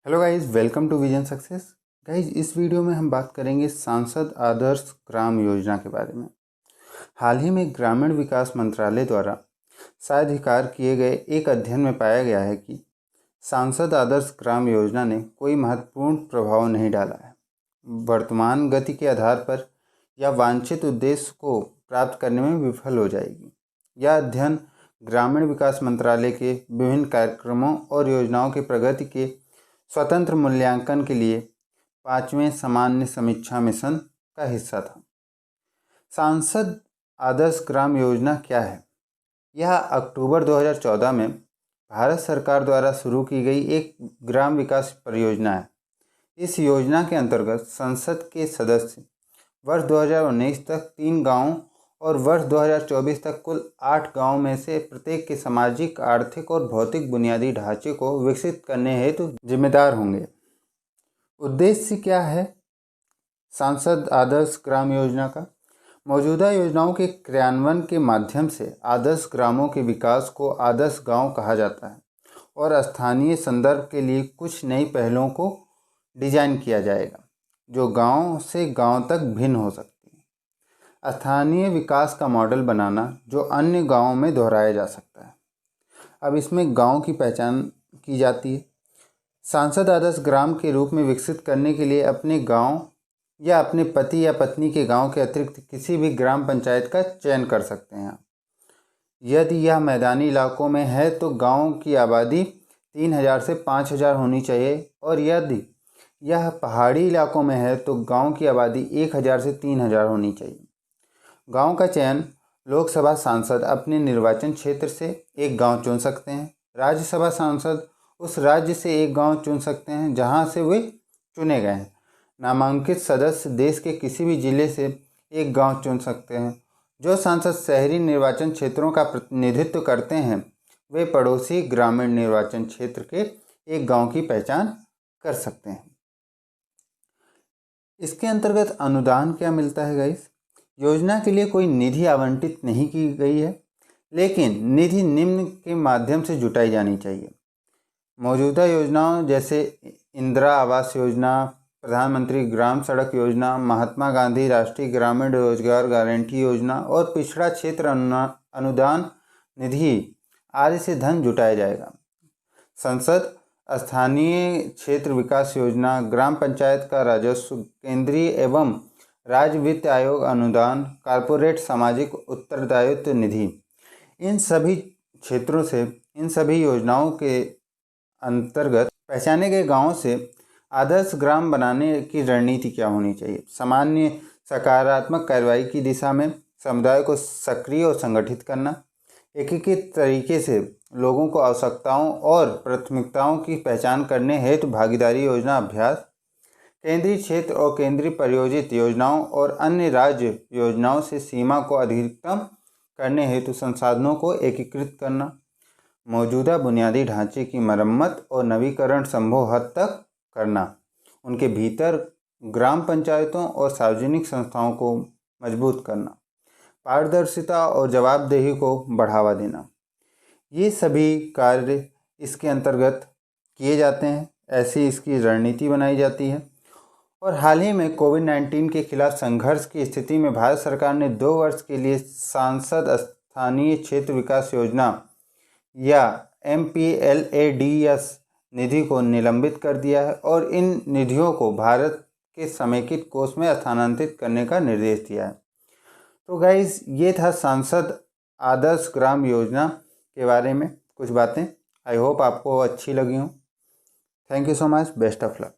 Hello guys, welcome to vision success. Guys, इस video में हम बात करेंगे सांसद आदर्श ग्राम योजना के बारे में। हाल ही में ग्रामीण विकास मंत्रालय द्वारा साझीकार किए गए एक अध्ययन में पाया गया है कि सांसद आदर्श ग्राम योजना ने कोई महत्वपूर्ण प्रभाव नहीं डाला है। वर्तमान गति के आधार पर यह वांछित उद्देश्य को प्राप्त करने में विफल हो जाएगी। यह अध्ययन ग्रामीण विकास मंत्रालय के विभिन्न कार्यक्रमों और योजनाओं की प्रगति के स्वतंत्र मूल्यांकन के लिए 5वें सामान्य समीक्षा मिशन का हिस्सा था। सांसद आदर्श ग्राम योजना क्या है? यह अक्टूबर 2014 में भारत सरकार द्वारा शुरू की गई एक ग्राम विकास परियोजना है। इस योजना के अंतर्गत संसद के सदस्य वर्ष 2019 तक 3 गांवों और वर्ष 2024 तक कुल 8 गांवों में से प्रत्येक के सामाजिक, आर्थिक और भौतिक बुनियादी ढांचे को विकसित करने हेतु जिम्मेदार होंगे। उद्देश्य क्या है सांसद आदर्श ग्राम योजना का? मौजूदा योजनाओं के क्रियान्वयन के माध्यम से आदर्श ग्रामों के विकास को आदर्श गांव कहा जाता है और स्थानीय संदर्भ के लिए कुछ नई पहलों को डिजाइन किया जाएगा जो गांव से गांव तक भिन्न हो सकती है। स्थानीय विकास का मॉडल बनाना जो अन्य गांवों में दोहराया जा सकता है। अब इसमें गांव की पहचान की जाती है। सांसद आदर्श ग्राम के रूप में विकसित करने के लिए अपने गांव या अपने पति या पत्नी के गांव के अतिरिक्त किसी भी ग्राम पंचायत का चयन कर सकते हैं। यदि यह मैदानी इलाकों में है तो गांव की आबादी 3000 से 5000 होनी चाहिए और यदि यह पहाड़ी इलाकों में है तो गांव की आबादी 1000 से 3000 होनी चाहिए। गांव का चयन लोकसभा सांसद अपने निर्वाचन क्षेत्र से एक गांव चुन सकते हैं। राज्यसभा सांसद उस राज्य से एक गांव चुन सकते हैं जहां से वे चुने गए हैं। नामांकित सदस्य देश के किसी भी जिले से एक गांव चुन सकते हैं। जो सांसद शहरी निर्वाचन क्षेत्रों का प्रतिनिधित्व करते हैं वे पड़ोसी ग्रामीण निर्वाचन क्षेत्र के एक गांव की पहचान कर सकते हैं। इसके अंतर्गत अनुदान क्या मिलता है गाइस? योजना के लिए कोई निधि आवंटित नहीं की गई है, लेकिन निधि निम्न के माध्यम से जुटाई जानी चाहिए। मौजूदा योजनाओं जैसे इंदिरा आवास योजना, प्रधानमंत्री ग्राम सड़क योजना, महात्मा गांधी राष्ट्रीय ग्रामीण रोजगार गारंटी योजना और पिछड़ा क्षेत्र अनुदान निधि आदि से धन जुटाया जाएगा। संसद, स्थानीय क्षेत्र विकास योजना, ग्राम पंचायत का राजस्व, केंद्रीय एवं राज्य वित्त आयोग अनुदान, कॉर्पोरेट सामाजिक उत्तरदायित्व निधि, इन सभी क्षेत्रों से इन सभी योजनाओं के अंतर्गत पहचाने गए गांवों से आदर्श ग्राम बनाने की रणनीति क्या होनी चाहिए? सामान्य सकारात्मक कार्रवाई की दिशा में समुदाय को सक्रिय और संगठित करना, एकीकृत तरीके से लोगों को आवश्यकताओं और प्राथमिकताओं की पहचान करने हेतु भागीदारी योजना अभ्यास, केंद्रीय क्षेत्र और केंद्रीय प्रायोजित योजनाओं और अन्य राज्य योजनाओं से सीमा को अधिकतम करने हेतु संसाधनों को एकीकृत करना, मौजूदा बुनियादी ढांचे की मरम्मत और नवीकरण संभव हद तक करना, उनके भीतर ग्राम पंचायतों और सार्वजनिक संस्थाओं को मजबूत करना, पारदर्शिता और जवाबदेही को बढ़ावा देना। ये सभी कार्य इसके अंतर्गत किए जाते हैं। ऐसी इसकी रणनीति बनाई जाती है। और हाल ही में कोविड-19 के खिलाफ संघर्ष की स्थिति में भारत सरकार ने 2 वर्ष के लिए सांसद स्थानीय क्षेत्र विकास योजना या MPLADS निधि को निलंबित कर दिया है और इन निधियों को भारत के समेकित कोष में स्थानांतरित करने का निर्देश दिया है। तो गाइस, ये था सांसद आदर्श ग्राम योजना के बारे में कुछ बातें। आई होप आपको अच्छी लगी हों। Thank you so much. Best of luck.